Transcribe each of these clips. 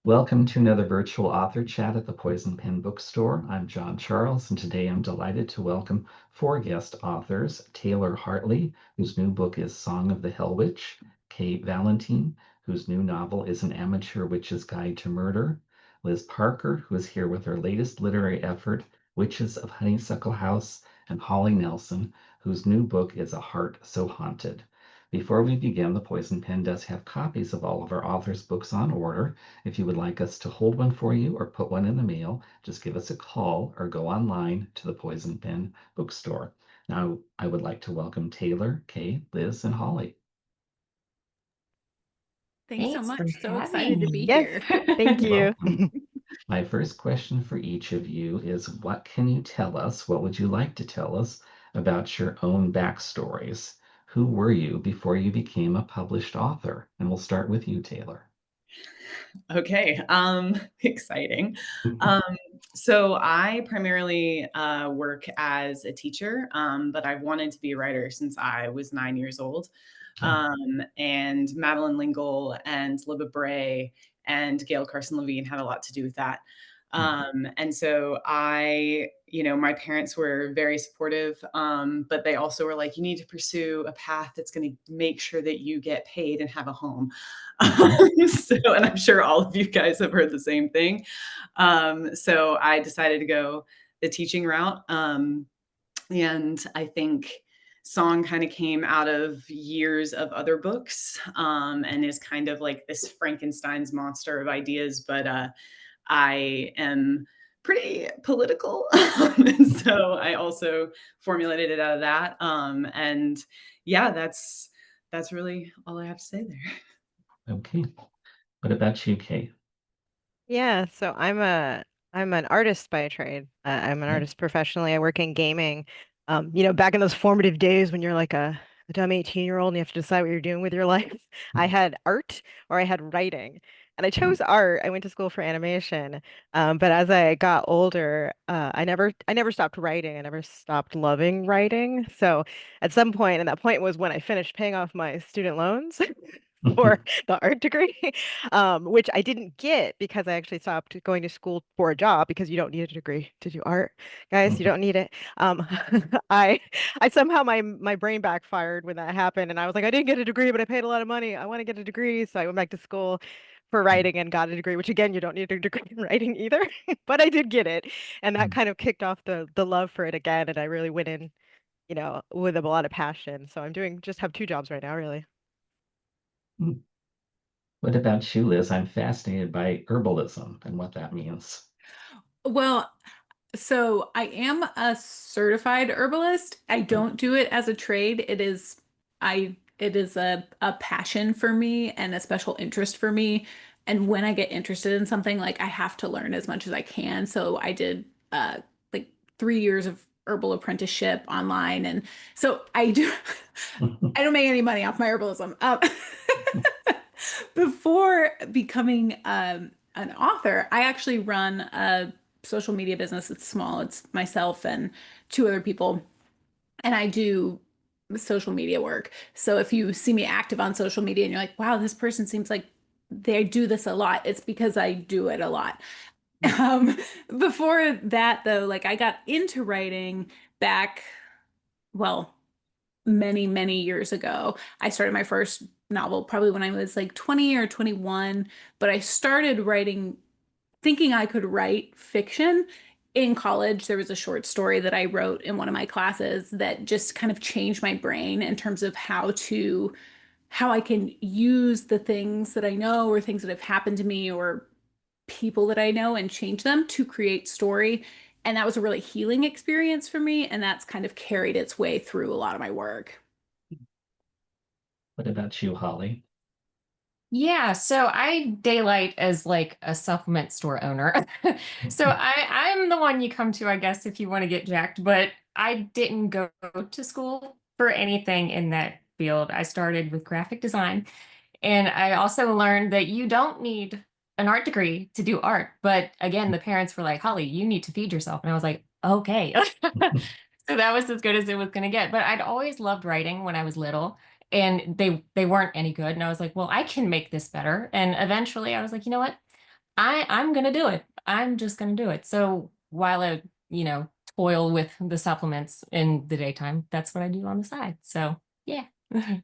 Welcome to another virtual author chat at the Poison Pen Bookstore. I'm John Charles, and today I'm delighted to welcome four guest authors: Taylor Hartley, whose new book is Song of the Hell Witch; Valentin, whose new novel is An Amateur Witch's Guide to Murder; Liz Parker, who is here with her latest literary effort, Witches of Honeysuckle House; and Hollie Nelson, whose new book is A Heart So Haunted. Before we begin, the Poison Pen does have copies of all of our authors' books on order. If you would like us to hold one for you or put one in the mail, just give us a call or go online to the Poison Pen Bookstore. Now, I would like to welcome Taylor, Kay, Liz, and Holly. Thanks so Thanks for much. So having excited to be me. Yes, here. thank you. Welcome. My first question for each of you is, what can you tell us? What would you like to tell us about your own backstories? Who were you before you became a published author? And we'll start with you, Taylor. Okay, exciting. Um, so I primarily work as a teacher, but I've wanted to be a writer since I was 9 years old. Oh, And Madeline Lingle and Libba Bray and Gail Carson Levine had a lot to do with that. And so my parents were very supportive, but they also were like, you need to pursue a path that's going to make sure that you get paid and have a home. mhm. And I'm sure all of you guys have heard the same thing. So I decided to go the teaching route. And I think song kind of came out of years of other books, and is kind of like this Frankenstein's monster of ideas. But I am pretty political. And so I also formulated it out of that. And yeah, that's really all I have to say there. Okay. What about you, Kay? Yeah, so I'm an artist by trade. I'm an Yeah. artist professionally. I work in gaming. Back in those formative days when you're like a dumb 18-year-old and you have to decide what you're doing with your life, I had art or I had writing. And I chose art. I went to school for animation. But as I got older, I never stopped writing. I never stopped loving writing. So at some point, and that point was when I finished paying off my student loans. For the art degree, which I didn't get because I actually stopped going to school for a job because you don't need a degree to do art, guys. You don't need it. Um, I I somehow my brain backfired when that happened, and I was like, I didn't get a degree, but I paid a lot of money. I want to get a degree, so I went back to school for writing and got a degree. Which again, you don't need a degree in writing either, but I did get it, and that kind of kicked off the love for it again, and I really went in, with a lot of passion. So I'm doing just have two jobs right now, really. What about you, Liz? I'm fascinated by herbalism and what that means. Well, so I am a certified herbalist. I don't do it as a trade. It is a passion for me and a special interest for me. And when I get interested in something, like I have to learn as much as I can. So I did like 3 years of herbal apprenticeship online. And so I do I don't make any money off my herbalism. Before becoming an author, I actually run a social media business. It's small. It's myself and two other people, and I do social media work. So if you see me active on social media and you're like, wow, this person seems like they do this a lot, it's because I do it a lot. Um, Before that, though, like I got into writing back, well, many, many years ago. I started my first novel probably when I was like 20 or 21, but I started writing thinking I could write fiction. In college, there was a short story that I wrote in one of my classes that just kind of changed my brain in terms of how I can use the things that I know or things that have happened to me or people that I know and change them to create story. And that was a really healing experience for me. And that's kind of carried its way through a lot of my work. What about you, Holly? Yeah, so I daylight as like a supplement store owner. So I'm the one you come to, I guess, if you want to get jacked, but I didn't go to school for anything in that field. I started with graphic design, and I also learned that you don't need an art degree to do art. But again, the parents were like, Holly, you need to feed yourself. And I was like, okay. So that was as good as it was going to get. But I'd always loved writing when I was little, and they weren't any good. And I was like, well, I can make this better. And eventually I was like, you know what? I'm gonna do it. I'm just gonna do it. So while I, toil with the supplements in the daytime, that's what I do on the side. So yeah. My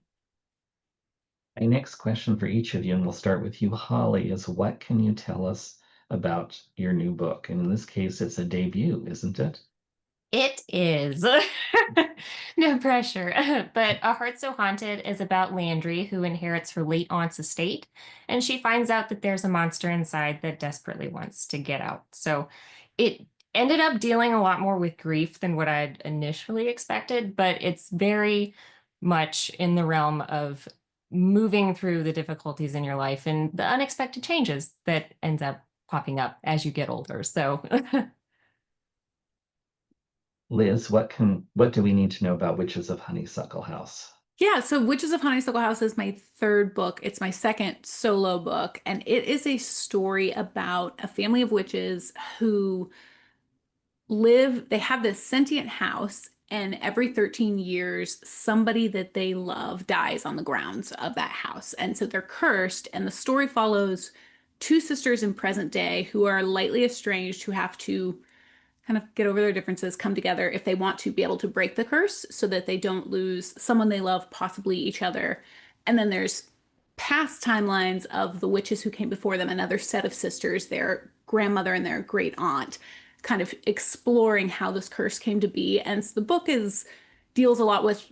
next question for each of you, and we'll start with you, Holly, is what can you tell us about your new book? And in this case, it's a debut, isn't it? It is. No pressure. But A Heart So Haunted is about Landry, who inherits her late aunt's estate, and she finds out that there's a monster inside that desperately wants to get out. So it ended up dealing a lot more with grief than what I'd initially expected, but it's very much in the realm of moving through the difficulties in your life and the unexpected changes that ends up popping up as you get older. So Liz, what do we need to know about Witches of Honeysuckle House? Yeah, so Witches of Honeysuckle House is my third book. It's my second solo book, and it is a story about a family of witches who they have this sentient house, and every 13 years, somebody that they love dies on the grounds of that house. And so they're cursed, and the story follows two sisters in present day who are lightly estranged, who have to kind of get over their differences, come together if they want to be able to break the curse so that they don't lose someone they love, possibly each other. And then there's past timelines of the witches who came before them, another set of sisters, their grandmother and their great aunt, kind of exploring how this curse came to be. And so the book deals a lot with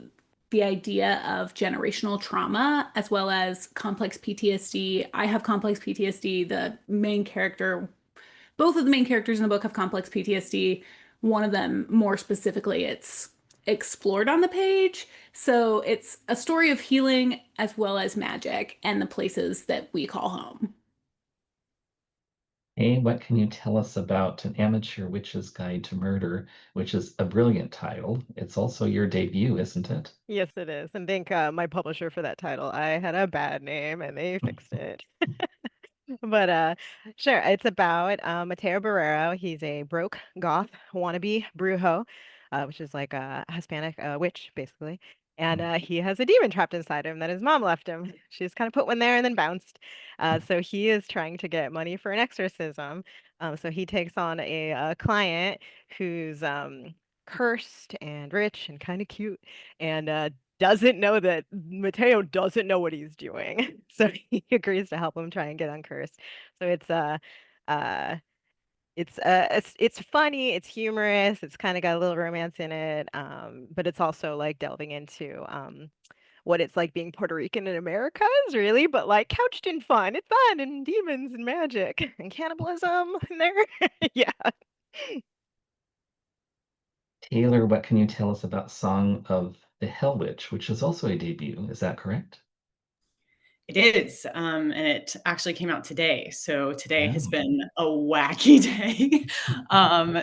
the idea of generational trauma as well as complex PTSD. I have complex PTSD. Both of the main characters in the book have complex PTSD. One of them, more specifically, it's explored on the page. So it's a story of healing as well as magic and the places that we call home. Hey, what can you tell us about An Amateur Witch's Guide to Murder, which is a brilliant title? It's also your debut, isn't it? Yes, it is. And thank my publisher for that title. I had a bad name and they fixed it. But sure, it's about Mateo Barrero. He's a broke goth wannabe brujo, which is like a Hispanic witch, basically. And he has a demon trapped inside him that his mom left him. She's kind of put one there and then bounced. So he is trying to get money for an exorcism. So he takes on a client who's cursed and rich and kind of cute, and doesn't know that Mateo doesn't know what he's doing. So he agrees to help him try and get uncursed. So uh it's funny, it's humorous, it's kind of got a little romance in it, but it's also like delving into what it's like being Puerto Rican in America is really, but like couched in fun. It's fun and demons and magic and cannibalism in there. Yeah. Taylor, what can you tell us about Song of the Hell Witch, which is also a debut? Is that correct? It is, and it actually came out today. So today has Oh. been a wacky day.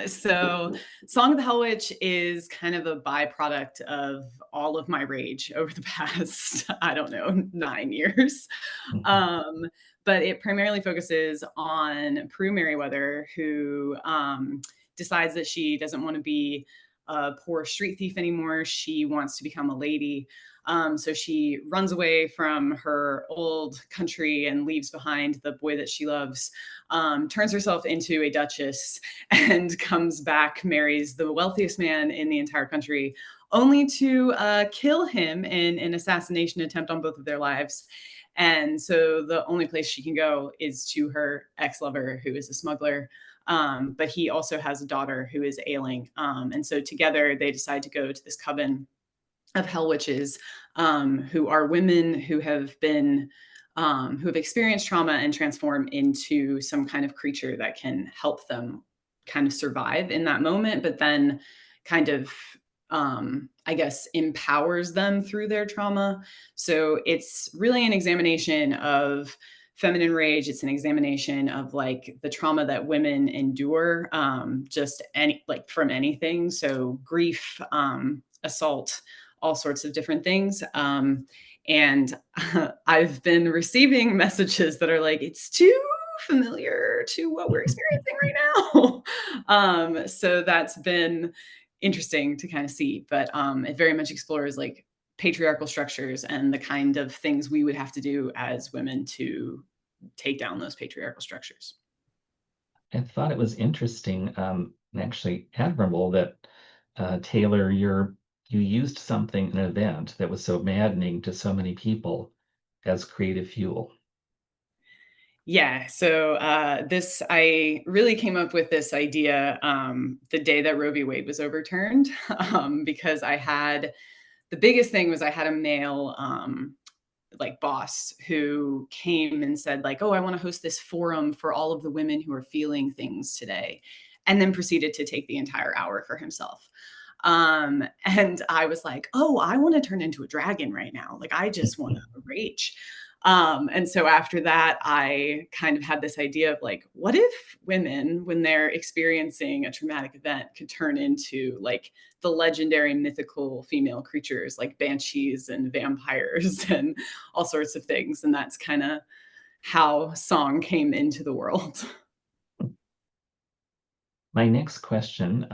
So Song of the Hell Witch is kind of a byproduct of all of my rage over the past, I don't know, 9 years. Mhm. But it primarily focuses on Prue Merriweather, who decides that she doesn't want to be a poor street thief anymore. She wants to become a lady. So she runs away from her old country and leaves behind the boy that she loves, turns herself into a duchess, and comes back, marries the wealthiest man in the entire country, only to kill him in an assassination attempt on both of their lives. And so the only place she can go is to her ex-lover, who is a smuggler. But he also has a daughter who is ailing. And so together they decide to go to this coven of hell witches, who are women who have experienced trauma and transform into some kind of creature that can help them kind of survive in that moment, but then kind of I guess empowers them through their trauma. So it's really an examination of feminine rage. It's an examination of like the trauma that women endure, just any like from anything. So grief, assault, all sorts of different things. And I've been receiving messages that are like, it's too familiar to what we're experiencing right now. So that's been interesting to kind of see, but it very much explores like patriarchal structures and the kind of things we would have to do as women to take down those patriarchal structures. I thought it was interesting, and actually admirable that Taylor, you used something, an event that was so maddening to so many people as creative fuel. Yeah, so this I really came up with this idea the day that Roe v. Wade was overturned, because the biggest thing was I had a male like boss who came and said like, "Oh, I want to host this forum for all of the women who are feeling things today," and then proceeded to take the entire hour for himself. And I was like, "Oh, I want to turn into a dragon right now. Like, I just want to rage." And so after that, I kind of had this idea of like, what if women, when they're experiencing a traumatic event, could turn into like the legendary mythical female creatures like banshees and vampires and all sorts of things. And that's kind of how song came into the world. My next question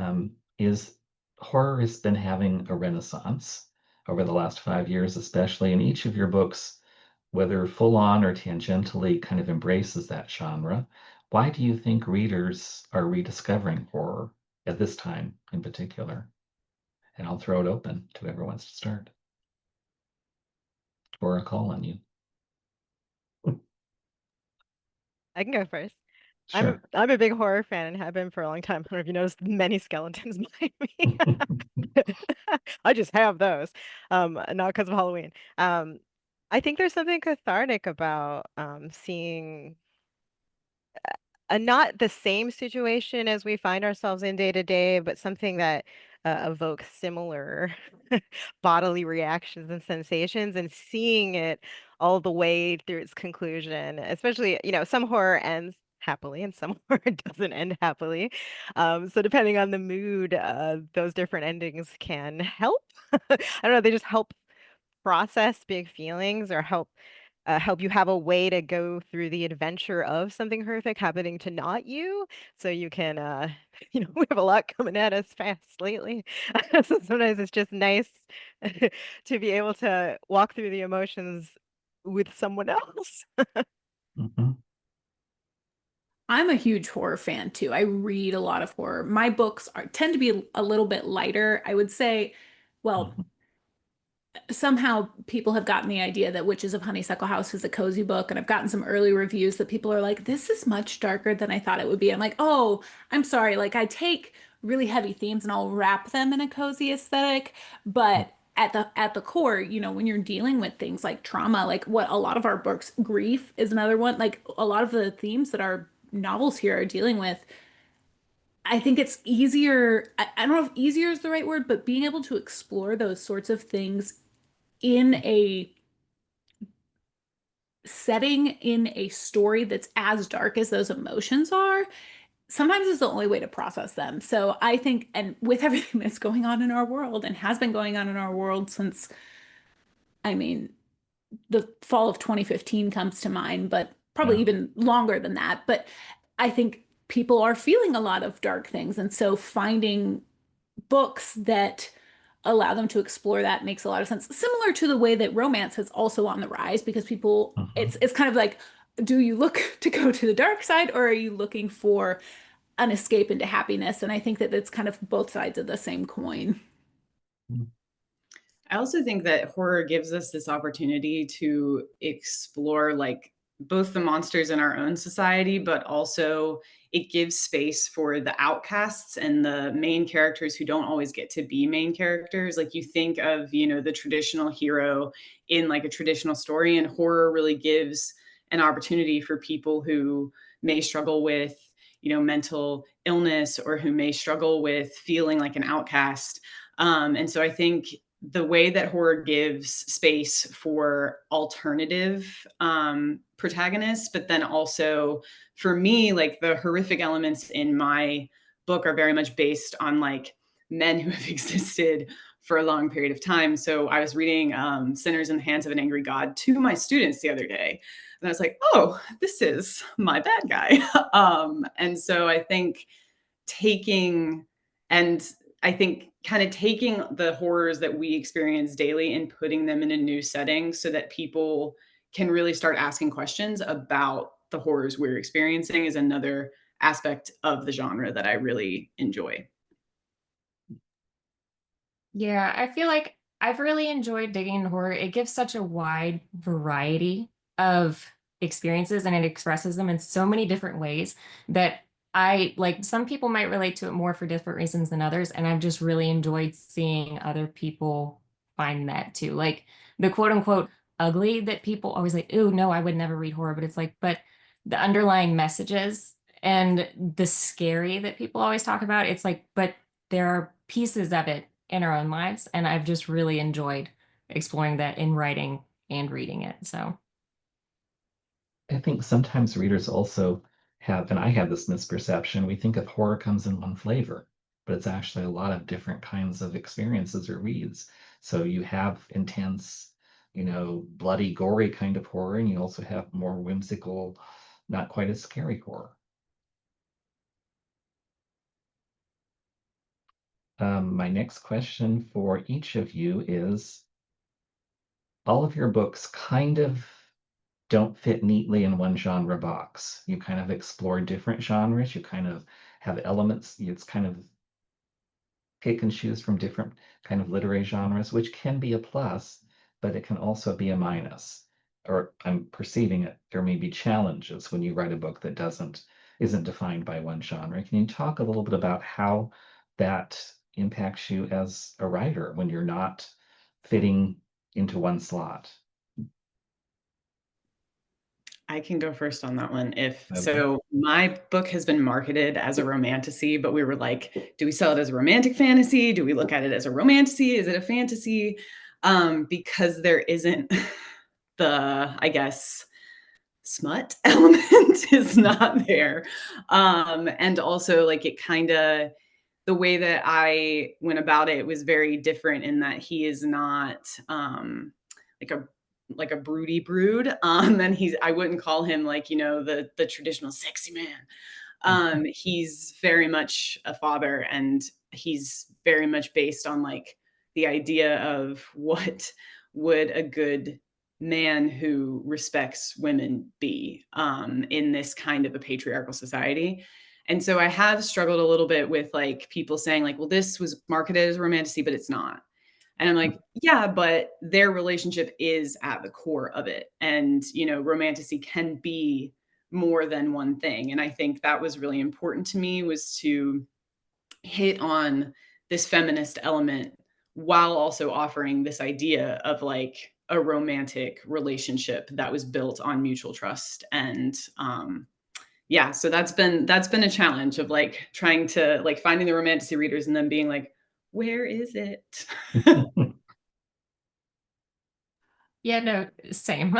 is horror has been having a renaissance over the last 5 years, especially, and each of your books, whether full on or tangentially, kind of embraces that genre. Why do you think readers are rediscovering horror at this time in particular? And I'll throw it open to whoever wants to start or a call on you. I can go first. Sure. I'm a big horror fan and have been for a long time. I don't know if you noticed many skeletons behind me. I just have those. Not because of Halloween. I think there's something cathartic about seeing not the same situation as we find ourselves in day to day, but something that evokes similar bodily reactions and sensations, and seeing it all the way through its conclusion. Especially, some horror ends happily and some horror doesn't end happily. So depending on the mood, those different endings can help. I don't know, they just help process big feelings or help you have a way to go through the adventure of something horrific happening to not you, so you can we have a lot coming at us fast lately. So sometimes it's just nice to be able to walk through the emotions with someone else. Mhm, I'm a huge horror fan too. I read a lot of horror. My books tend to be a little bit lighter. I would say, well, mhm, somehow people have gotten the idea that Witches of Honeysuckle House is a cozy book, and I've gotten some early reviews that people are like, "This is much darker than I thought it would be." I'm like, "Oh, I'm sorry. Like I take really heavy themes and I'll wrap them in a cozy aesthetic, but at the core, when you're dealing with things like trauma, like what a lot of our books, grief is another one, like a lot of the themes that our novels here are dealing with, I think it's easier. I don't know if easier is the right word, but being able to explore those sorts of things in a setting, in a story that's as dark as those emotions are, sometimes is the only way to process them. So I think, and with everything that's going on in our world and has been going on in our world since, I mean, the fall of 2015 comes to mind, but probably yeah. even longer than that. But I think people are feeling a lot of dark things. And so finding books that allow them to explore that makes a lot of sense. Similar to the way that romance is also on the rise, because people, Mhm. it's kind of like, do you look to go to the dark side, or are you looking for an escape into happiness? And I think that it's kind of both sides of the same coin. I also think that horror gives us this opportunity to explore like both the monsters in our own society, but also it gives space for the outcasts and the main characters who don't always get to be main characters. Like you think of, the traditional hero in like a traditional story, and horror really gives an opportunity for people who may struggle with, mental illness or who may struggle with feeling like an outcast. And so I think the way that horror gives space for alternative protagonists, but then also for me, like the horrific elements in my book are very much based on like men who have existed for a long period of time. So I was reading Sinners in the Hands of an Angry God to my students the other day. And I was like, oh, this is my bad guy. And so I think taking and I think kind of taking the horrors that we experience daily and putting them in a new setting so that people can really start asking questions about the horrors we're experiencing is another aspect of the genre that I really enjoy. Yeah, I feel like I've really enjoyed digging into horror. It gives such a wide variety of experiences and it expresses them in so many different ways that I like some people might relate to it more for different reasons than others. And I've just really enjoyed seeing other people find that too. Like the quote unquote ugly that people always like, ooh, no, I would never read horror. But it's like, but the underlying messages and the scary that people always talk about, it's like, but there are pieces of it in our own lives. And I've just really enjoyed exploring that in writing and reading it. So, I think sometimes readers also have, and I have this misperception, we think of horror comes in one flavor, but it's actually a lot of different kinds of experiences or reads. So you have intense, bloody, gory kind of horror, and you also have more whimsical, not quite as scary horror. My next question for each of you is, all of your books kind of don't fit neatly in one genre box. You kind of explore different genres. You kind of have elements. It's kind of pick and choose from different kind of literary genres, which can be a plus, but it can also be a minus. Or I'm perceiving it. There may be challenges when you write a book that isn't defined by one genre. Can you talk a little bit about how that impacts you as a writer when you're not fitting into one slot? I can go first on that one. Okay. So my book has been marketed as a romantasy, but we were like, do we sell it as a romantic fantasy? Do we look at it as a romantasy? Is it a fantasy? Because there isn't the, I guess, smut element is not there. And also like it kind of, the way that I went about it was very different in that he is not like a like a broody brood. And I wouldn't call him like, the traditional sexy man. He's very much a father and he's very much based on like the idea of what would a good man who respects women be in this kind of a patriarchal society. And so I have struggled a little bit with like people saying like, well, this was marketed as romantasy, but it's not. And I'm like, yeah, but their relationship is at the core of it. And, romantasy can be more than one thing. And I think that was really important to me, was to hit on this feminist element while also offering this idea of like a romantic relationship that was built on mutual trust. And yeah, so that's been a challenge of like trying to like finding the romantasy readers and then being like, where is it? yeah, no, same.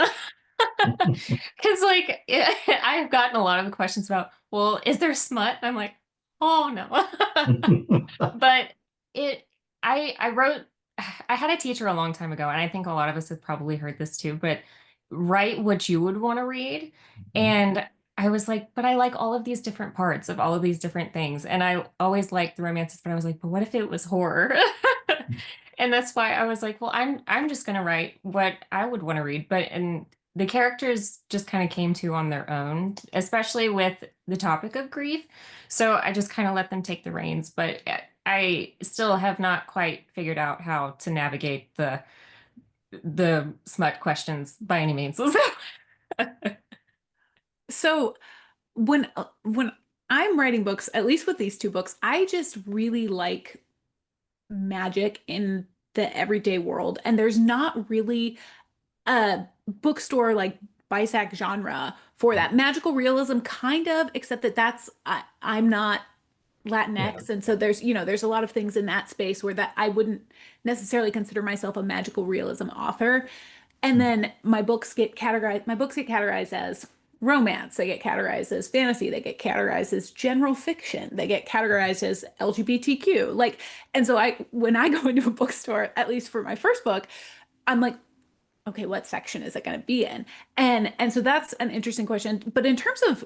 Because, like, I've gotten a lot of questions about, well, is there smut? And I'm like, oh, no. But it, I wrote, I had a teacher a long time ago, and I think a lot of us have probably heard this too, but write what you would want to read. And I was like, but I like all of these different parts of all of these different things. And I always liked the romances, but I was like, but what if it was horror? And that's why I was like, well, I'm just gonna write what I would want to read. But and the characters just kind of came to on their own, especially with the topic of grief. So I just kind of let them take the reins. But I still have not quite figured out how to navigate the smut questions by any means. So when I'm writing books, at least with these two books, I just really like magic in the everyday world. And there's not really a bookstore like BISAC genre for that. Magical realism, kind of, except that I'm not Yeah. Latinx, and so there's a lot of things in that space where that I wouldn't necessarily consider myself a magical realism author. And then my books get categorized as romance, they get categorized as fantasy, they get categorized as general fiction, they get categorized as LGBTQ. Like, and so when I go into a bookstore, at least for my first book, I'm like, okay, what section is it going to be in? And so that's an interesting question. But in terms of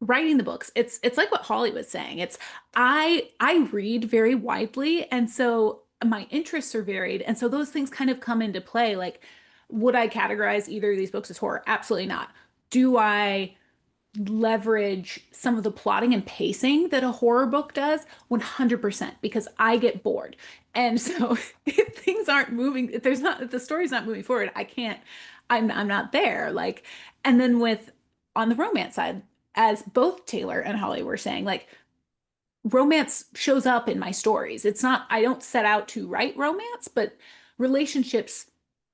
writing the books, it's like what Holly was saying. It's I read very widely, and so my interests are varied, and so those things kind of come into play. Like, would I categorize either of these books as horror? Absolutely not. Do I leverage some of the plotting and pacing that a horror book does 100% because I get bored. And so if things aren't moving, if the story's not moving forward, I'm not there. Like, and then with on the romance side, as both Taylor and Holly were saying, like romance shows up in my stories. It's not, I don't set out to write romance, but relationships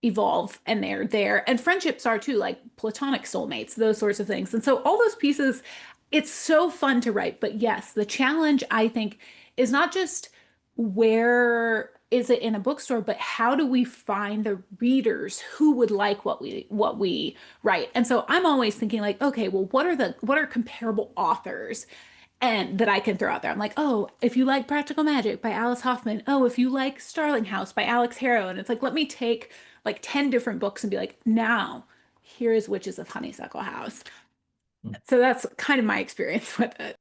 evolve and they're there. And friendships are too, like platonic soulmates, those sorts of things. And so all those pieces, it's so fun to write. But yes, the challenge I think is not just where is it in a bookstore, but how do we find the readers who would like what we write? And so I'm always thinking like, okay, well, what are comparable authors and that I can throw out there. I'm like, oh, if you like Practical Magic by Alice Hoffman, oh, if you like Starling House by Alex Harrow, and it's like, let me take like 10 different books and be like, now here is Witches of Honeysuckle House. So that's kind of my experience with it.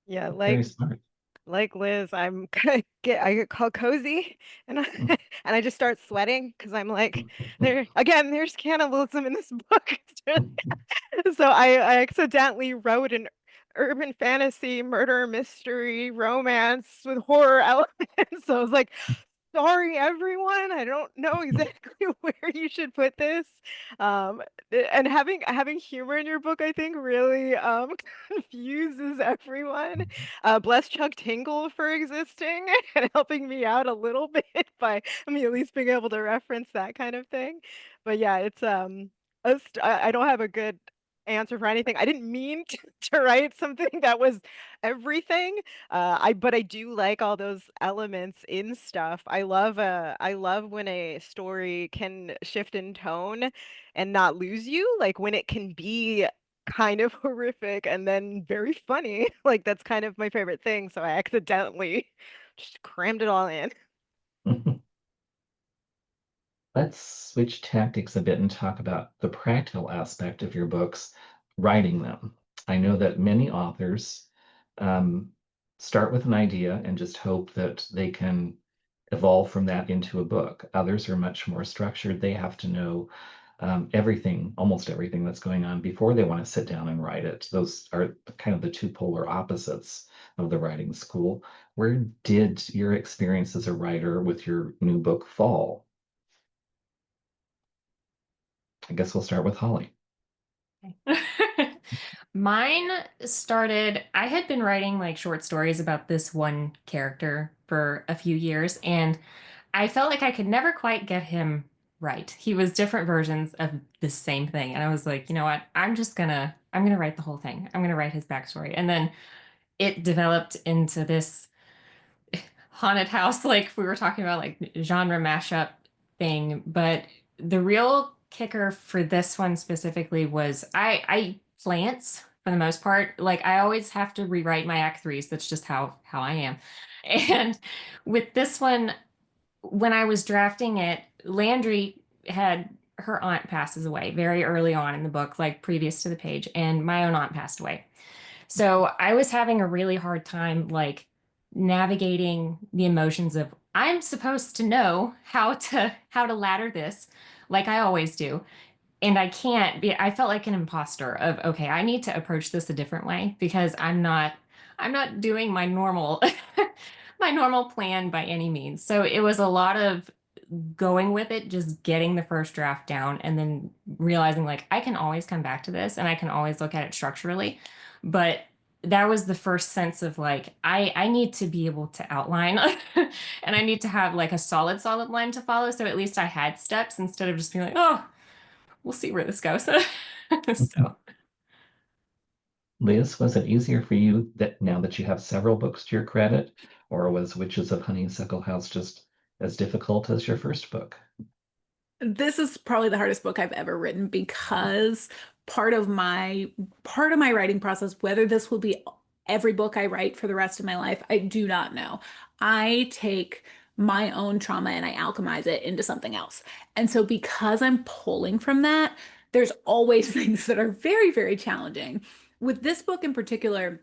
Yeah, Very smart. like Liz, I get called cozy, and Mm. and I just start sweating because I'm like, there's cannibalism in this book. So I accidentally wrote an urban fantasy murder mystery romance with horror elements. So I was like, sorry everyone, I don't know exactly where you should put this. Um, and having humor in your book, I think, really confuses everyone. Bless Chuck Tingle for existing and helping me out a little bit by at least being able to reference that kind of thing. But yeah, it's I don't have a good answer for anything. I didn't mean to write something that was everything. But I do like all those elements in stuff. I love when a story can shift in tone and not lose you, like when it can be kind of horrific and then very funny. Like that's kind of my favorite thing. So I accidentally just crammed it all in. Let's switch tactics a bit and talk about the practical aspect of your books, writing them. I know that many authors um, start with an idea and just hope that they can evolve from that into a book. Others are much more structured. They have to know everything, almost everything that's going on before they want to sit down and write it. Those are kind of the two polar opposites of the writing school. Where did your experience as a writer with your new book fall? I guess we'll start with Holly. Mine started, I had been writing like short stories about this one character for a few years, and I felt like I could never quite get him right. He was different versions of the same thing. And I was like, you know what? I'm gonna write the whole thing. I'm gonna write his backstory. And then it developed into this haunted house, like we were talking about, like genre mashup thing. But the real kicker for this one specifically was I plants for the most part. Like I always have to rewrite my act threes. That's just how I am. And with this one, when I was drafting it, Landry had her aunt passes away very early on in the book, like previous to the page, and my own aunt passed away. So I was having a really hard time like navigating the emotions of I'm supposed to know how to ladder this like I always do. And I can't be, I felt like an imposter of, okay, I need to approach this a different way because I'm not doing my normal my normal plan by any means. So it was a lot of going with it, just getting the first draft down and then realizing like I can always come back to this and I can always look at it structurally. But that was the first sense of like I need to be able to outline and I need to have like a solid line to follow. So at least I had steps instead of just being like, oh, we'll see where this goes. So Liz, was it easier for you that now that you have several books to your credit, or was Witches of Honeysuckle House just as difficult as your first book? This is probably the hardest book I've ever written because part of my writing process, whether this will be every book I write for the rest of my life, I do not know. I take my own trauma and I alchemize it into something else. And so because I'm pulling from that, there's always things that are very, very challenging. With this book in particular,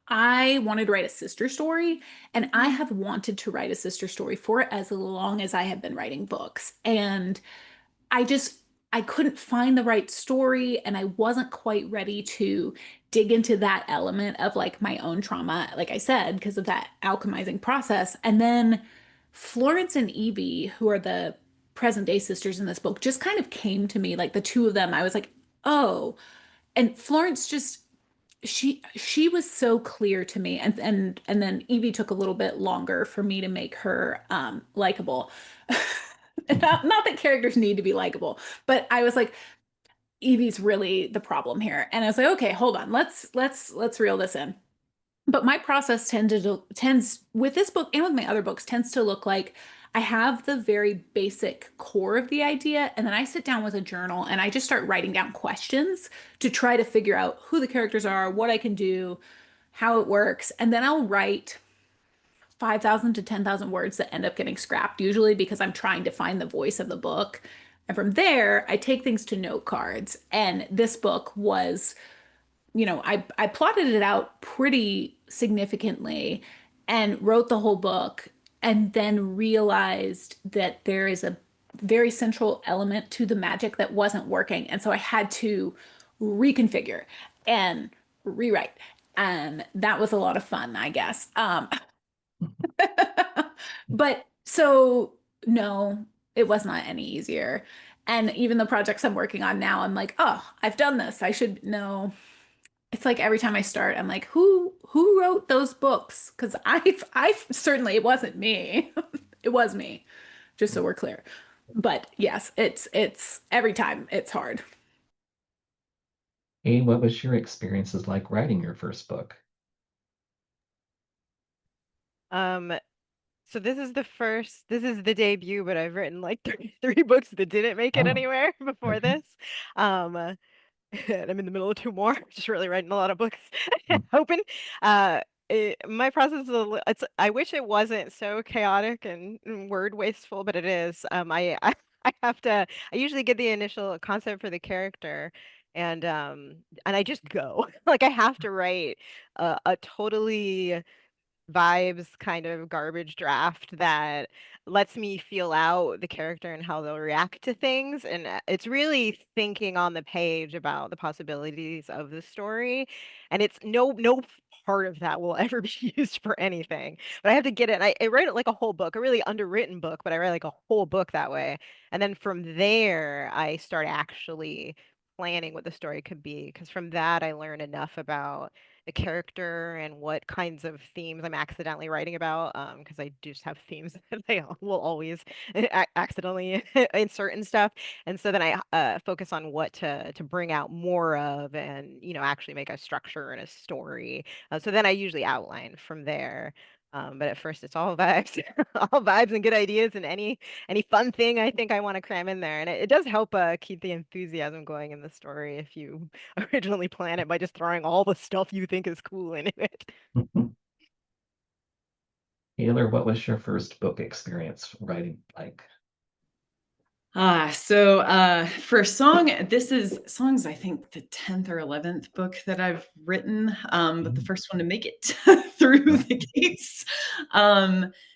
I wanted to write a sister story, and I have wanted to write a sister story for as long as I have been writing books. And I just I couldn't find the right story, and I wasn't quite ready to dig into that element of like my own trauma, like I said, because of that alchemizing process. And then Florence and Evie, who are the present day sisters in this book, just kind of came to me, like the two of them. I was like, oh, and Florence just she was so clear to me, and then Evie took a little bit longer for me to make her likable. Not that characters need to be likable, but I was like, Evie's really the problem here. And I was like, okay, hold on. Let's reel this in. But my process tends with this book and with my other books tends to look like I have the very basic core of the idea, and then I sit down with a journal and I just start writing down questions to try to figure out who the characters are, what I can do, how it works, and then I'll write 5,000 to 10,000 words that end up getting scrapped, usually because I'm trying to find the voice of the book. And from there, I take things to note cards. And this book was, I plotted it out pretty significantly and wrote the whole book, and then realized that there is a very central element to the magic that wasn't working. And so I had to reconfigure and rewrite. And that was a lot of fun, I guess. But so no, it was not any easier. And even the projects I'm working on now, I'm like, oh, I've done this. I should know. It's like every time I start, I'm like, who wrote those books? Because I certainly it wasn't me. It was me, just so we're clear. But yes, it's every time it's hard. Hey, what was your experiences like writing your first book? Um, so this is the debut, but I've written like three books that didn't make it Oh, anywhere before okay. this. Um, and I'm in the middle of two more, just really writing a lot of books, Mm, hoping. My process is I wish it wasn't so chaotic and word wasteful, but it is. I have to. I usually get the initial concept for the character, and I just go. Like I have to write a totally vibes kind of garbage draft that lets me feel out the character and how they'll react to things. And it's really thinking on the page about the possibilities of the story. And it's no part of that will ever be used for anything. But I have to get it. And I write it like a whole book, a really underwritten book, but I write like a whole book that way. And then from there, I start actually planning what the story could be. Because from that, I learn enough about the character and what kinds of themes I'm accidentally writing about. Because I just have themes that I will always accidentally insert and stuff. And so then I focus on what to bring out more of, and actually make a structure and a story. So then I usually outline from there. But at first it's all vibes, all vibes and good ideas, and any fun thing I think I want to cram in there. And it does help keep the enthusiasm going in the story if you originally plan it by just throwing all the stuff you think is cool into it. Taylor, what was your first book experience writing like? For song, songs, I think the 10th or 11th book that I've written, but the Mm, first one to make it through oh, the gates.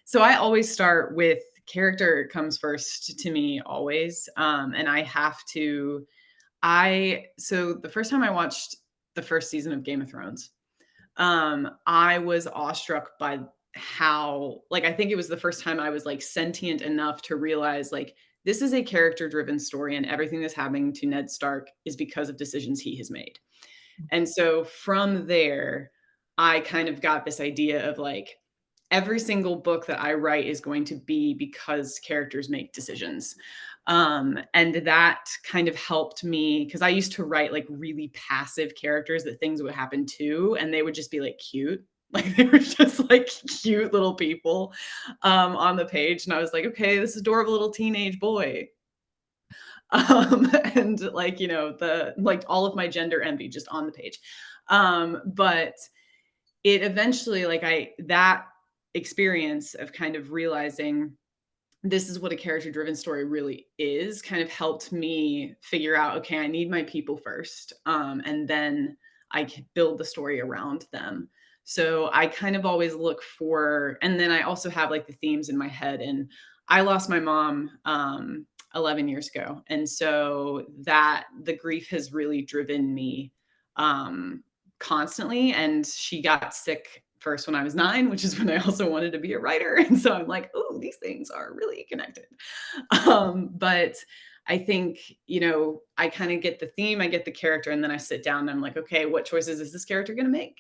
So I always start with character comes first to me always. And I have to, so the first time I watched the first season of Game of Thrones, I was awestruck by how, like, I think it was the first time I was like sentient enough to realize like this is a character driven story and everything that's happening to Ned Stark is because of decisions he has made. And so from there, I kind of got this idea of like every single book that I write is going to be because characters make decisions. And that kind of helped me because I used to write like really passive characters that things would happen to, and they would just be like cute. Like they were just like cute little people on the page. And I was like, okay, this adorable little teenage boy. And like, the like all of my gender envy just on the page. But it eventually like that experience of kind of realizing this is what a character driven story really is kind of helped me figure out, okay, I need my people first, and then I can build the story around them. So I kind of always look for, and then I also have like the themes in my head. And I lost my mom 11 years ago. And so that the grief has really driven me constantly. And she got sick first when I was 9, which is when I also wanted to be a writer. And so I'm like, oh, these things are really connected. But I think, I kind of get the theme, I get the character, and then I sit down and I'm like, okay, what choices is this character going to make?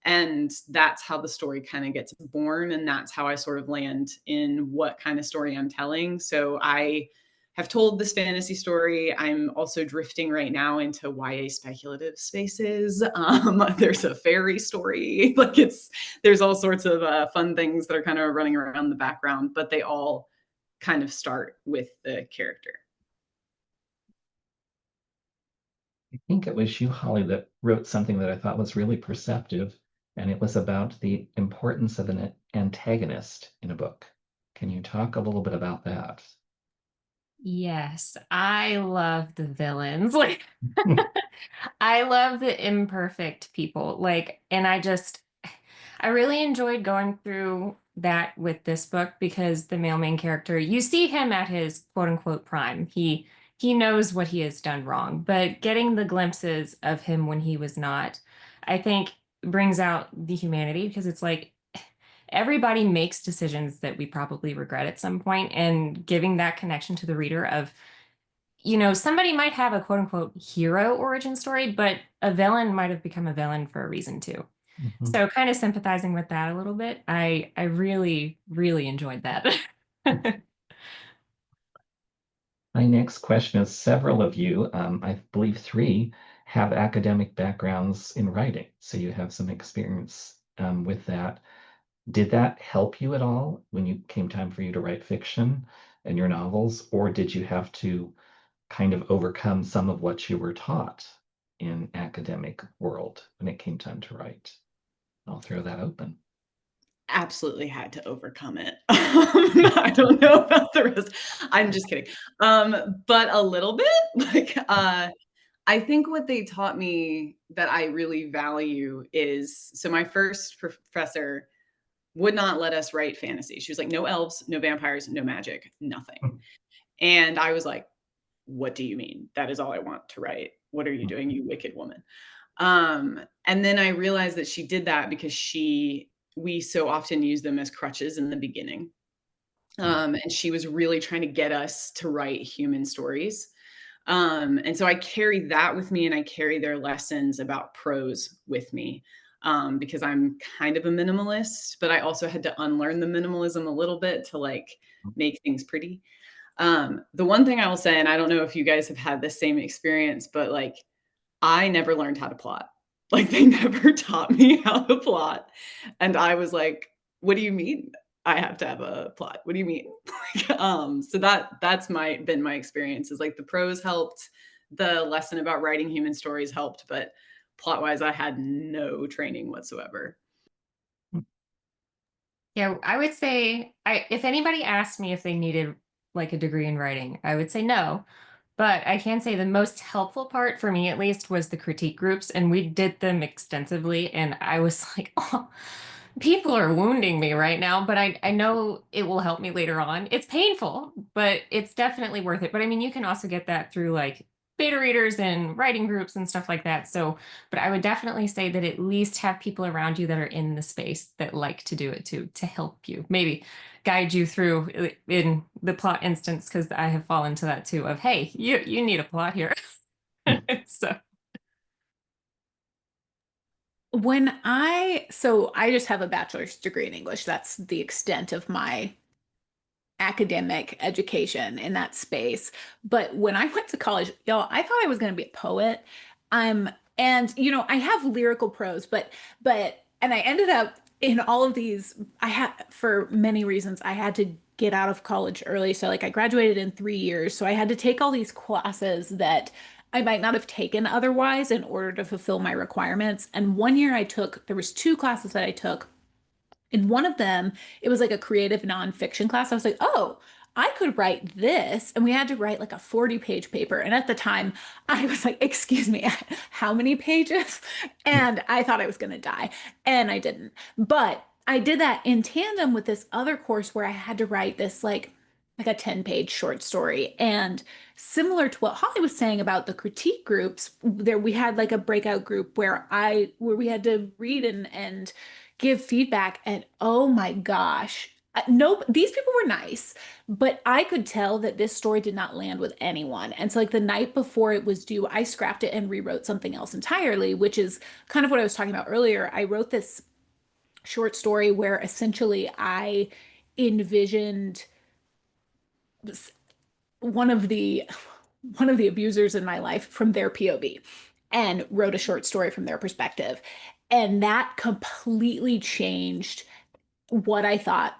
And that's how the story kind of gets born. And that's how I sort of land in what kind of story I'm telling. So I have told this fantasy story. I'm also drifting right now into YA speculative spaces. There's a fairy story. There's all sorts of fun things that are kind of running around the background, but they all kind of start with the character. I think it was you, Holly, that wrote something that I thought was really perceptive, and it was about the importance of an antagonist in a book. Can you talk a little bit about that? Yes, I love the villains. I love the imperfect people. And I really enjoyed going through that with this book because the male main character, you see him at his quote unquote prime. He knows what he has done wrong, but getting the glimpses of him when he was not, I think brings out the humanity because it's like everybody makes decisions that we probably regret at some point, and giving that connection to the reader of, somebody might have a quote unquote hero origin story, but a villain might have become a villain for a reason too. Mhm. So kind of sympathizing with that a little bit. I really, really enjoyed that. My next question is, several of you, I believe 3, have academic backgrounds in writing. So you have some experience with that. Did that help you at all when you came time for you to write fiction and your novels, or did you have to kind of overcome some of what you were taught in academic world when it came time to write? I'll throw that open. Absolutely had to overcome it. I don't know about the rest. I'm just kidding. But a little bit, I think what they taught me that I really value is, so my first professor would not let us write fantasy. She was like, no elves, no vampires, no magic, nothing. And I was like, what do you mean? That is all I want to write. What are you doing, you wicked woman? And then I realized that she did that because we so often use them as crutches in the beginning. And she was really trying to get us to write human stories. And so I carry that with me, and I carry their lessons about prose with me, because I'm kind of a minimalist, but I also had to unlearn the minimalism a little bit to make things pretty. The one thing I will say, and I don't know if you guys have had the same experience, but I never learned how to plot. They never taught me how to plot. And I was like, what do you mean I have to have a plot? What do you mean? So that's been my experience, is the prose helped, the lesson about writing human stories helped, but plot wise, I had no training whatsoever. Yeah, I would say if anybody asked me if they needed a degree in writing, I would say no. But I can say the most helpful part for me, at least, was the critique groups, and we did them extensively. And I was like, oh, people are wounding me right now, but I know it will help me later on. It's painful, but it's definitely worth it. But I mean, you can also get that through beta readers and writing groups and stuff like that. So, but I would definitely say that at least have people around you that are in the space that like to do it too, to help you, maybe guide you through in the plot instance, because I have fallen to that too of, hey, you need a plot here. So So I just have a bachelor's degree in English. That's the extent of my academic education in that space. But when I went to college, y'all, I thought I was going to be a poet. And I have lyrical prose, and I ended up in all of these. For many reasons, I had to get out of college early. So I graduated in 3 years. So I had to take all these classes that I might not have taken otherwise in order to fulfill my requirements. And one year there was 2 classes that I took. In one of them, it was a creative nonfiction class. I was like, oh, I could write this. And we had to write a 40-page paper. And at the time, I was like, excuse me, how many pages? And I thought I was going to die. And I didn't. But I did that in tandem with this other course where I had to write this like a 10-page short story. And similar to what Holly was saying about the critique groups, there we had like a breakout group where we had to read and give feedback. And oh my gosh, no, these people were nice, but I could tell that this story did not land with anyone. And so like the night before it was due, I scrapped it and rewrote something else entirely, which is kind of what I was talking about earlier. I wrote this short story where essentially I envisioned one of the abusers in my life from their POV and wrote a short story from their perspective. And that completely changed what I thought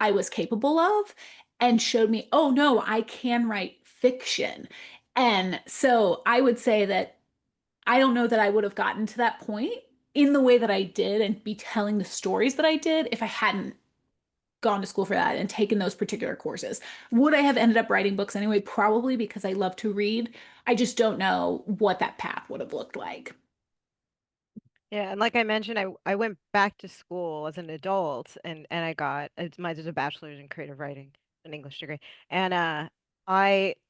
I was capable of and showed me, oh no, I can write fiction. And so I would say that I don't know that I would have gotten to that point in the way that I did and be telling the stories that I did if I hadn't gone to school for that and taken those particular courses. Would I have ended up writing books anyway? Probably, because I love to read. I just don't know what that path would have looked like. Yeah, and like I mentioned, I went back to school as an adult, and I got there's a bachelor's in creative writing, an English degree, and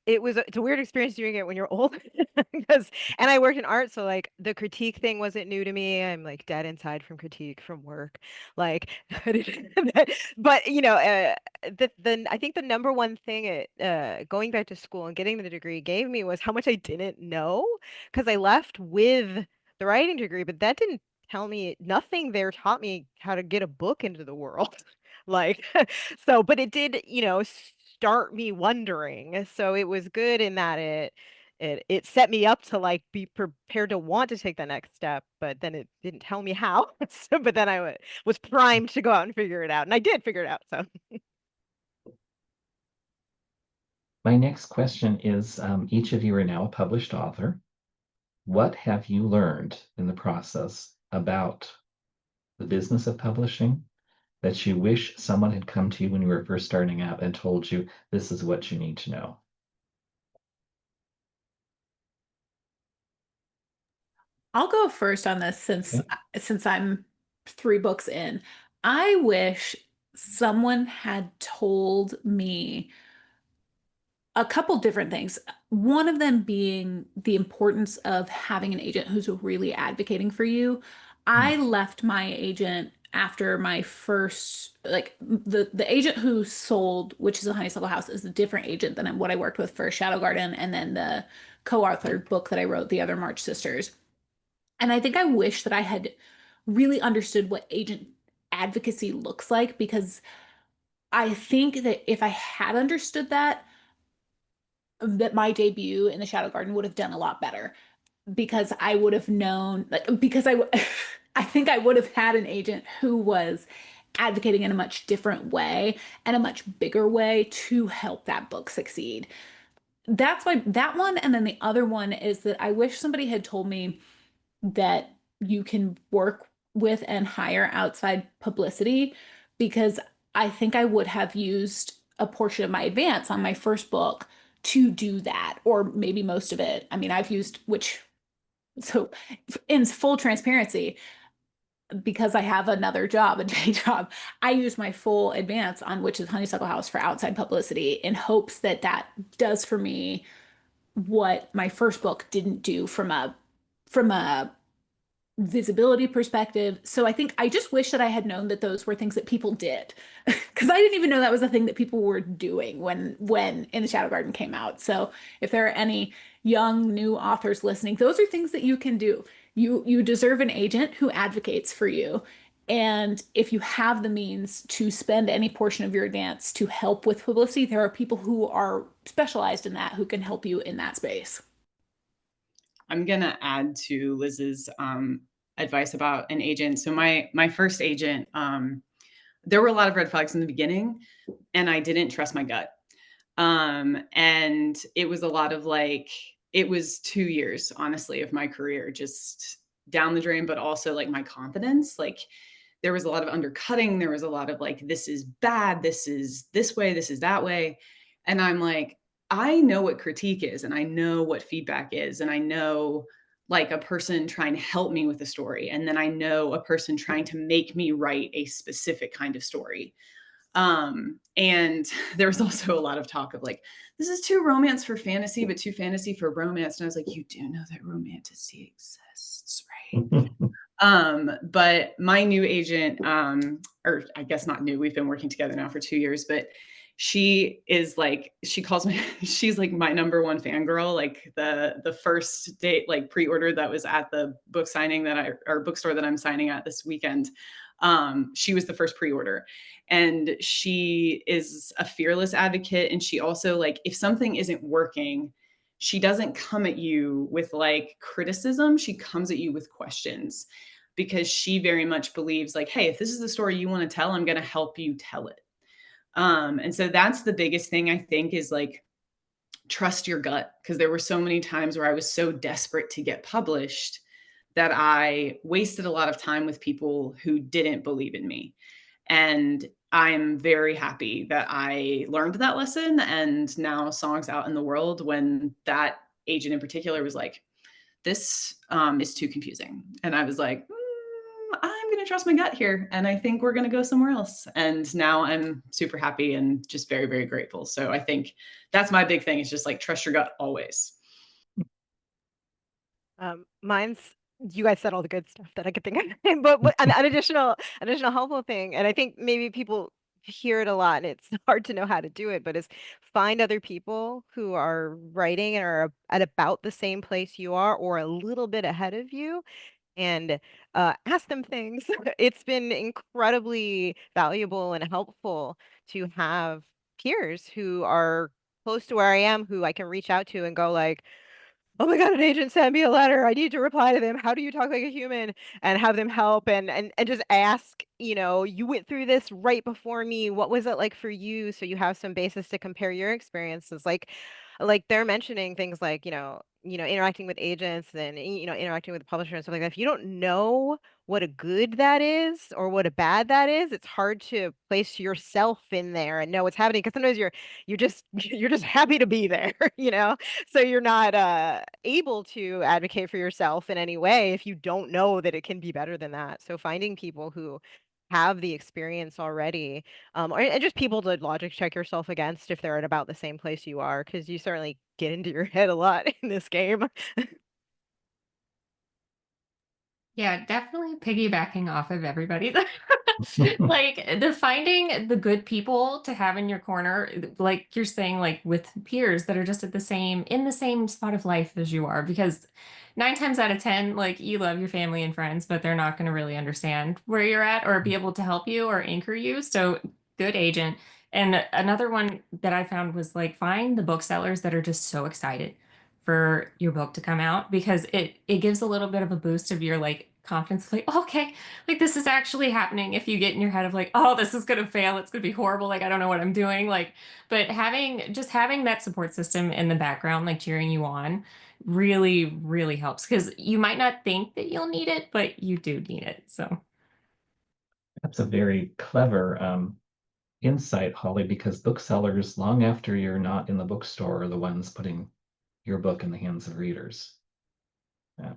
it's a weird experience doing it when you're old because and I worked in art, so like the critique thing wasn't new to me. I'm like dead inside from critique from work, like, but I think the number one thing going back to school and getting the degree gave me was how much I didn't know because I left with the writing degree, but that didn't tell me nothing there taught me how to get a book into the world. Like, so, but it did, start me wondering. So it was good in that it set me up to like be prepared to want to take the next step, but then it didn't tell me how. So, but then was primed to go out and figure it out, and I did figure it out. So My next question is, each of you are now a published author. What have you learned in the process about the business of publishing that you wish someone had come to you when you were first starting out and told you this is what you need to know? I'll go first on this since I'm 3 books in. I wish someone had told me a couple different things. One of them being the importance of having an agent who's really advocating for you. I left my agent after my first, like the agent who sold, which is a Honeysuckle House, is a different agent than what I worked with for Shadow Garden and then the co-authored book that I wrote, The Other March Sisters. And I think I wish that I had really understood what agent advocacy looks like, because I think that if I had understood that my debut in the Shadow Garden would have done a lot better, because I would have known, like, because I think I would have had an agent who was advocating in a much different way and a much bigger way to help that book succeed. That one. And then the other one is that I wish somebody had told me that you can work with and hire outside publicity, because I think I would have used a portion of my advance on my first book to do that, or maybe most of it. I mean, so in full transparency, because I have another job, a day job, I use my full advance on Witch's Honeysuckle House for outside publicity in hopes that that does for me what my first book didn't do from a visibility perspective. So I think I just wish that I had known that those were things that people did, because I didn't even know that was a thing that people were doing when In the Shadow Garden came out. So if there are any young new authors listening, those are things that you can do. You deserve an agent who advocates for you. And if you have the means to spend any portion of your advance to help with publicity, there are people who are specialized in that who can help you in that space. I'm gonna add to Liz's advice about an agent. So my first agent, there were a lot of red flags in the beginning, and I didn't trust my gut. And it was a lot of like, it was 2 years, honestly, of my career just down the drain, but also like my confidence. Like there was a lot of undercutting. There was a lot of like, this is bad. This is this way. This is that way. And I'm like, I know what critique is, and I know what feedback is, and I know like a person trying to help me with a story. And then I know a person trying to make me write a specific kind of story. And there was also a lot of talk of like, this is too romance for fantasy, but too fantasy for romance. And I was like, you do know that romantasy exists, right? But my new agent, or I guess not new, we've been working together now for 2 years, but she is like, she calls me, she's like my number one fangirl. Like the first date, like pre-order that was at the book signing or bookstore that I'm signing at this weekend. She was the first pre-order, and she is a fearless advocate. And she also, like, if something isn't working, she doesn't come at you with like criticism. She comes at you with questions, because she very much believes like, hey, if this is the story you want to tell, I'm going to help you tell it. And so that's the biggest thing, I think, is like, trust your gut. Because there were so many times where I was so desperate to get published that I wasted a lot of time with people who didn't believe in me. And I'm very happy that I learned that lesson. And now Songs out in the world, when that agent in particular was like, this is too confusing. And I was like, I'm going to trust my gut here. And I think we're going to go somewhere else. And now I'm super happy and just very, very grateful. So I think that's my big thing, is just like, trust your gut always. Mine's, you guys said all the good stuff that I could think of, but an additional helpful thing, and I think maybe people hear it a lot and it's hard to know how to do it, but is find other people who are writing and are at about the same place you are or a little bit ahead of you, and ask them things. It's been incredibly valuable and helpful to have peers who are close to where I am, who I can reach out to and go like, oh my God, an agent sent me a letter. I need to reply to them. How do you talk like a human? And have them help and just ask, you went through this right before me. What was it like for you? So you have some basis to compare your experiences. Like they're mentioning things like, interacting with agents and, interacting with the publisher and stuff like that. If you don't know what a good that is or what a bad that is, it's hard to place yourself in there and know what's happening. Because sometimes you're just you're just happy to be there, so you're not able to advocate for yourself in any way if you don't know that it can be better than that. So finding people who have the experience already, and just people to logic check yourself against if they're at about the same place you are, because you certainly get into your head a lot in this game. Yeah, definitely piggybacking off of everybody. Like the finding the good people to have in your corner, like you're saying, like with peers that are just in the same spot of life as you are, because 9 times out of 10, like you love your family and friends, but they're not going to really understand where you're at or be able to help you or anchor you. So good agent. And another one that I found was like find the booksellers that are just so excited for your book to come out, because it gives a little bit of a boost of your like confidence, like, okay, like this is actually happening. If you get in your head of like, oh, this is gonna fail, it's gonna be horrible, like I don't know what I'm doing, like, but having that support system in the background, like cheering you on, really, really helps, because you might not think that you'll need it, but you do need it. So That's a very clever insight, Holly, because booksellers, long after you're not in the bookstore, are the ones putting your book in the hands of readers. Yeah.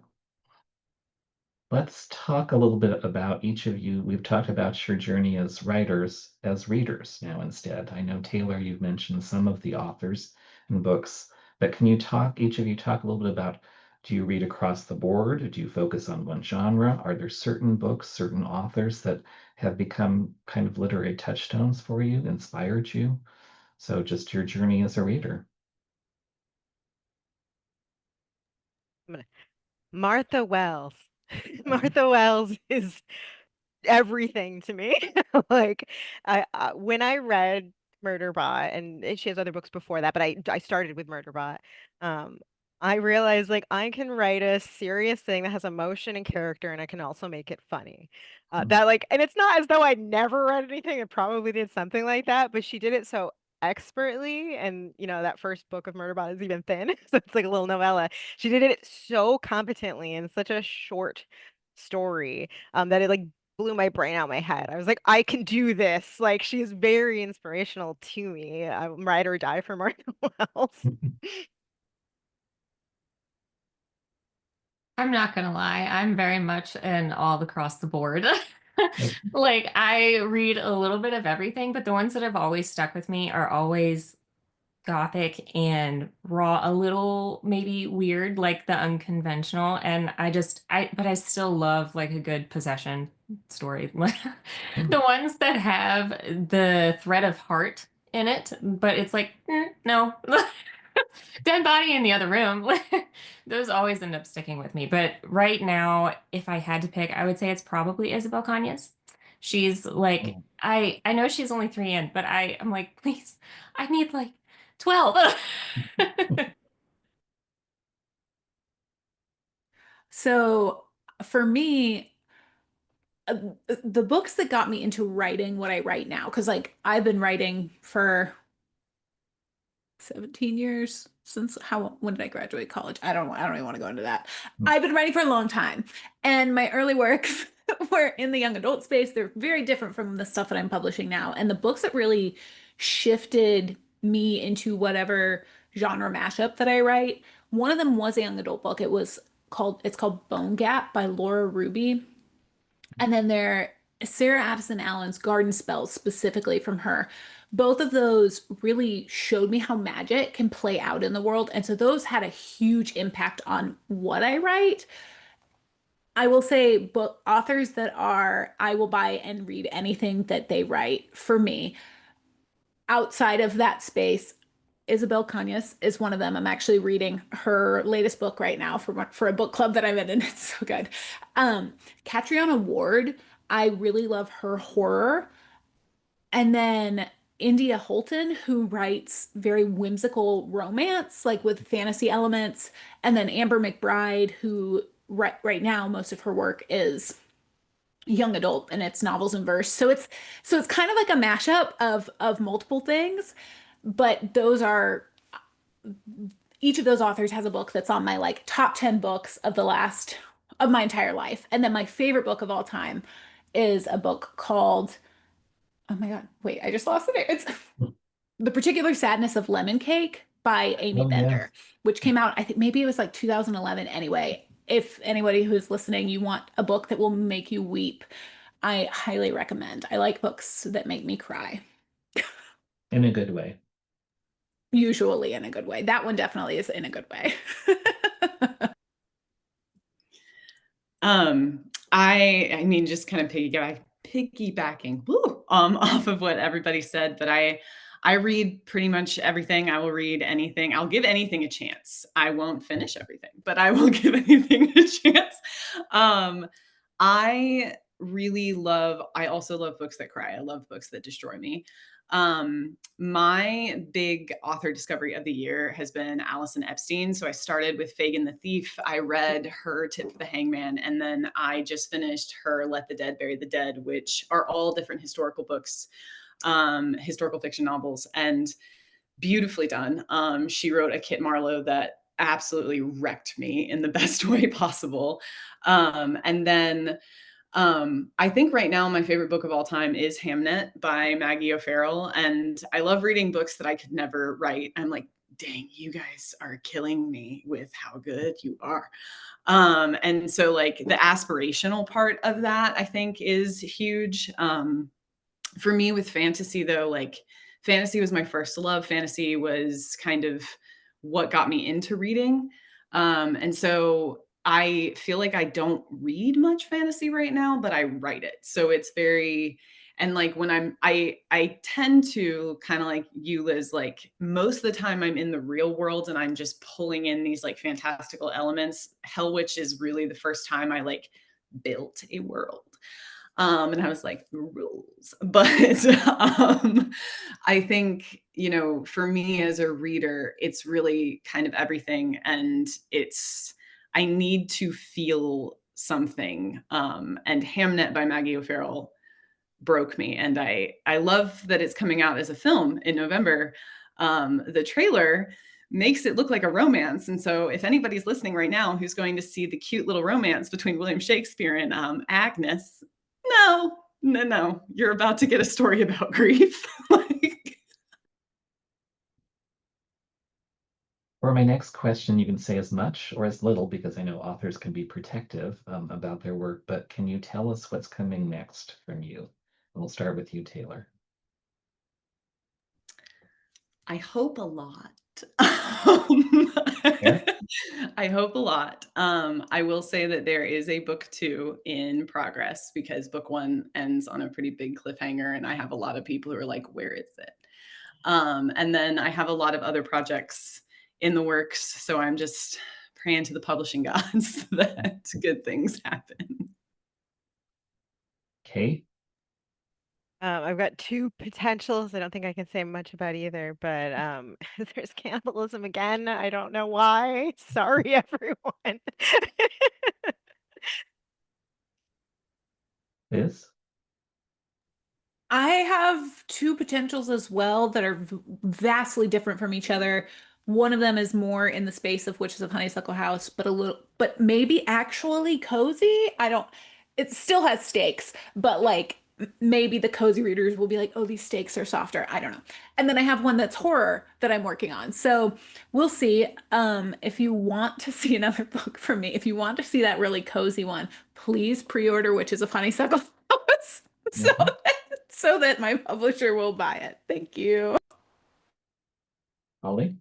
Let's talk a little bit about each of you. We've talked about your journey as writers, as readers now instead. I know, Taylor, you've mentioned some of the authors and books, but can each of you talk a little bit about, do you read across the board? Do you focus on one genre? Are there certain books, certain authors that have become kind of literary touchstones for you, inspired you? So just your journey as a reader. I'm gonna- Martha Wells. Martha Wells is everything to me. Like when I read Murderbot, and she has other books before that, but I started with Murderbot. Um, I realized like I can write a serious thing that has emotion and character, and I can also make it funny. That like, and it's not as though I never read anything and probably did something like that, but she did it so expertly, and that first book of Murderbot is even thin, so it's like a little novella. She did it so competently in such a short story, that it like blew my brain out my head. I was like, I can do this. Like, she is very inspirational to me. I'm ride or die for Martha Wells. I'm not gonna lie, I'm very much an all across the board Like I read a little bit of everything, but the ones that have always stuck with me are always gothic and raw, a little maybe weird, like the unconventional. And but I still love like a good possession story. The ones that have the thread of heart in it, but it's like, no, dead body in the other room. Those always end up sticking with me. But right now, if I had to pick, I would say it's probably Isabel Kanye's. She's like, I know she's only 3 in, but I'm like, please, I need like 12. So for me, the books that got me into writing what I write now, because like I've been writing for 17 years since when did I graduate college? I don't even want to go into that. I've been writing for a long time. And my early works were in the young adult space. They're very different from the stuff that I'm publishing now. And the books that really shifted me into whatever genre mashup that I write, one of them was a young adult book. It's called Bone Gap by Laura Ruby. And then Sarah Addison Allen's Garden Spells, specifically from her. Both of those really showed me how magic can play out in the world. And so those had a huge impact on what I write. I will say book authors I will buy and read anything that they write for me. Outside of that space, Isabel Cañas is one of them. I'm actually reading her latest book right now for a book club that I'm in, and it's so good. Catriona Ward, I really love her horror. And then India Holton, who writes very whimsical romance, like with fantasy elements. And then Amber McBride, who right now most of her work is young adult and it's novels and verse. So it's kind of like a mashup of multiple things, but each of those authors has a book that's on my like top 10 books of my entire life. And then my favorite book of all time is a book called, oh my God, wait, I just lost the name. It's The Particular Sadness of Lemon Cake by Amy Bender, which came out, I think maybe it was like 2011 anyway. If anybody who's listening, you want a book that will make you weep, I highly recommend. I like books that make me cry. In a good way. Usually in a good way. That one definitely is in a good way. I mean, just kind of piggybacking off of what everybody said, but I read pretty much everything. I will read anything. I'll give anything a chance. I won't finish everything, but I will give anything a chance. I also love books that cry. I love books that destroy me. My big author discovery of the year has been Allison Epstein. So I started with Fagin the Thief. I read her Tip for the Hangman, and then I just finished her Let the Dead Bury the Dead, which are all different historical books, historical fiction novels, and beautifully done. She wrote a Kit Marlowe that absolutely wrecked me in the best way possible. And then I think right now my favorite book of all time is Hamnet by Maggie O'Farrell. And I love reading books that I could never write. I'm like, dang, you guys are killing me with how good you are. And so like the aspirational part of that, I think, is huge. For me with fantasy though, like fantasy was my first love. Fantasy was kind of what got me into reading. And so I feel like I don't read much fantasy right now, but I write it. So it's very, and like when I tend to kind of like you, Liz, like most of the time I'm in the real world and I'm just pulling in these like fantastical elements. Hell Witch is really the first time I like built a world. And I was like, rules. But I think, for me as a reader, it's really kind of everything. And I need to feel something. And Hamnet by Maggie O'Farrell broke me. And I love that it's coming out as a film in November. The trailer makes it look like a romance. And so if anybody's listening right now who's going to see the cute little romance between William Shakespeare and Agnes, no, you're about to get a story about grief. Like, For my next question, you can say as much or as little because I know authors can be protective about their work, but can you tell us what's coming next from you? And we'll start with you, Taylor. I hope a lot. Fair? I hope a lot. I will say that there is a book 2 in progress because book 1 ends on a pretty big cliffhanger, and I have a lot of people who are like, "Where is it?" And then I have a lot of other projects in the works, so I'm just praying to the publishing gods that good things happen. Kay? I've got two potentials. I don't think I can say much about either, but there's cannibalism again. I don't know why. Sorry, everyone. Liz? I have two potentials as well that are vastly different from each other. One of them is more in the space of Witches of Honeysuckle House, but a little, but maybe actually cozy. I don't, it still has stakes, but like maybe the cozy readers will be like, oh, these stakes are softer. I don't know. And then I have one that's horror that I'm working on. So we'll see. If you want to see another book from me, if you want to see that really cozy one, please pre-order Witches of Honeysuckle House. So Mhm. so that my publisher will buy it. Thank you. Holly?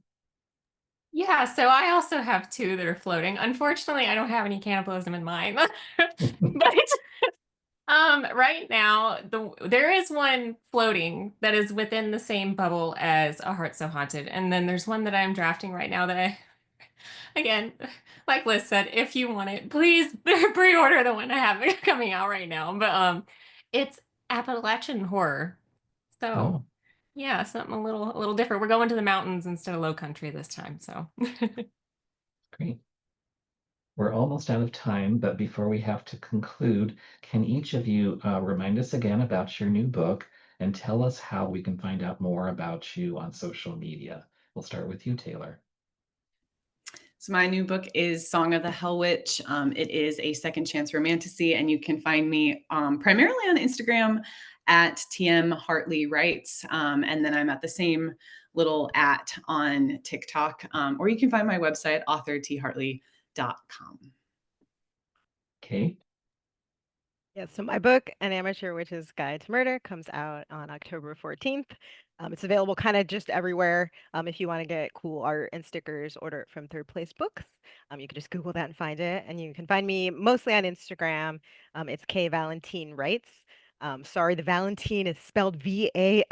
Yeah, so I also have two that are floating. Unfortunately, I don't have any cannibalism in mine. But right now, there is one floating that is within the same bubble as A Heart So Haunted. And then there's one that I'm drafting right now that again, like Liz said, if you want it, please pre-order the one I have coming out right now. But it's Appalachian horror. So Oh, yeah, something a little different. We're going to the mountains instead of low country this time. So great. We're almost out of time, but before we have to conclude, can each of you remind us again about your new book and tell us how we can find out more about you on social media? We'll start with you, Taylor. So my new book is Song of the Hell Witch. It is a second chance romantasy, and you can find me primarily on Instagram at TM Hartley Writes, and then I'm at the same little at on TikTok, or you can find my website authorthartley.com. Kay? Yeah, so my book, An Amateur Witch's Guide to Murder, comes out on October 14th. It's available kind of just everywhere. If you want to get cool art and stickers, order it from Third Place Books. You can just Google that and find it. And you can find me mostly on Instagram. It's K Valentin Writes. Sorry, the Valentin is spelled Valentin.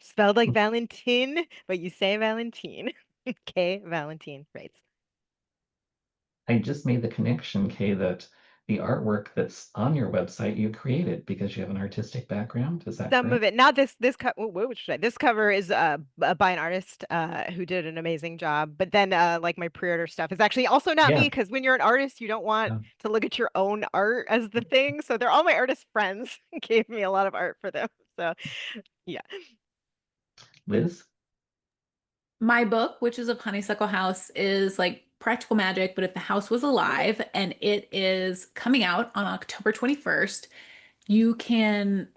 Spelled like Valentin, but you say Valentin. K Valentin Writes. I just made the connection, Kay, that the artwork that's on your website you created because you have an artistic background. Is that Some of correct? it, not this cover. What should I? This cover is by an artist who did an amazing job. But then like my pre-order stuff is actually also not me Yeah. because when you're an artist, you don't want Yeah. to look at your own art as the thing. So they're all my artist friends gave me a lot of art for them. So yeah. Liz? My book, Witches of Honeysuckle House, is like practical magic, but if the house was alive, and it is coming out on October 21st. You can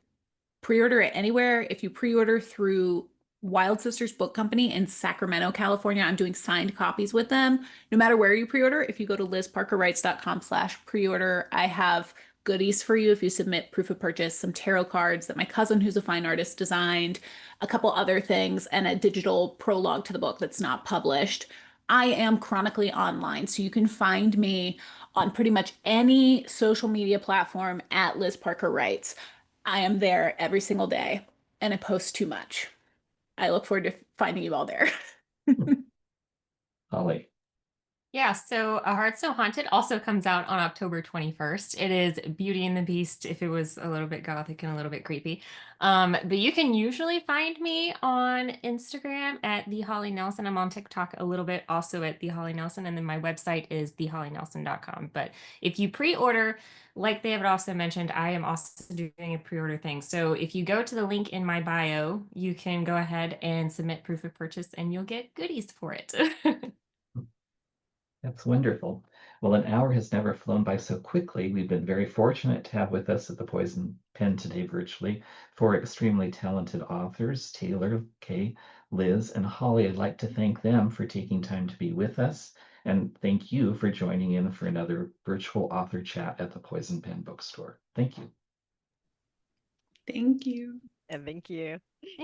pre-order it anywhere. If you pre-order through Wild Sisters Book Company in Sacramento, California, I'm doing signed copies with them. No matter where you pre-order, if you go to lizparkerwrites.com/pre-order, I have goodies for you if you submit proof of purchase, some tarot cards that my cousin, who's a fine artist, designed, a couple other things, and a digital prologue to the book that's not published. I am chronically online, so you can find me on pretty much any social media platform at Liz Parker Writes. I am there every single day and I post too much. I look forward to finding you all there. Holly? yeah, so A Heart So Haunted also comes out on October 21st. It is Beauty and the Beast if it was a little bit gothic and a little bit creepy. But you can usually find me on Instagram at The Hollie Nelson. I'm on TikTok a little bit also at The Hollie Nelson, and then my website is thehollynelson.com. But if you pre-order, like David also mentioned, I am also doing a pre-order thing. So if you go to the link in my bio, you can go ahead and submit proof of purchase and you'll get goodies for it. That's wonderful. Well, an hour has never flown by so quickly. We've been very fortunate to have with us at the Poison Pen today virtually four extremely talented authors, Taylor, Kay, Liz, and Holly. I'd like to thank them for taking time to be with us. And thank you for joining in for another virtual author chat at the Poison Pen Bookstore. Thank you. Thank you. And thank you. Thank